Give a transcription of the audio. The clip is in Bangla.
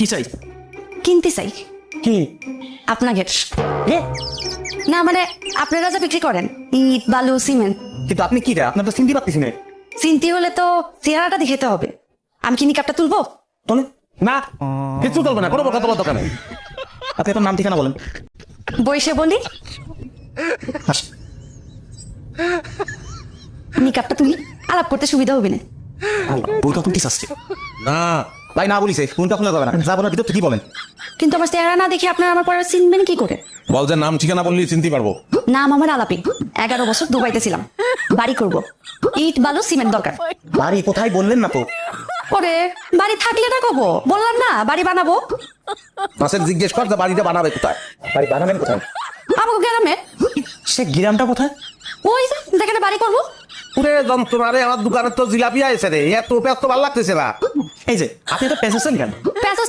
কি চাই? কিনতে চাই কি? আপনাকে। এ? না মানে আপনারা যা বিক্রি করেন ইট বালু সিমেন্ট, কিন্তু আপনি কি রে? আপনার তো চিনতে পারতেছি না। চিনতে হলে তো চেহারাটা দেখাতে হবে। আমি কি নিকাপটা তুলবো? তোলে না, কিছু চলবে না, কোনো কথা বলার দরকার নেই। আপনি আপনার নাম ঠিকানা বলেন। বইসে বলি হাস। নিকাপটা তুলি, আলাপ করতে সুবিধা হবে না। বই কখন টিস আসছে? না ভাই, না বলিছে কোনটা খোলা যাবে না, যা বলার ভিতর কি বলেন। কিন্তু আমার চেহারা না দেখে আপনারা আমার পরে চিনবেন কি করে? বল যে নাম ঠিকানা বললি চিনতে পারবো। নাম আমার আলাপি, 11 বছর দুবাইতে ছিলাম। বাড়ি করব, ইট বালু সিমেন্ট দরকার। বাড়ি কোথায় বললেন না তো। ওরে বাড়ি থাকলে না কব, বললাম না বাড়ি বানাবো। মাসের জিজ্ঞেস কর যে বাড়িটা বানাবে কোথায়। বাড়ি বানাবেন কোথায়? আমাকে গ্রামে, সে গ্রামটা কোথায়? ওই যে যেখানে বাড়ি করবো। পুরে যন্ত্রণা রে, আমার দোকানে তো জিলাপি আইছে রে, এত ব্যস্ত ভালো লাগতেছে না। এই যে আপনি তো পেঁচেছেন কেন? প্যাসেজ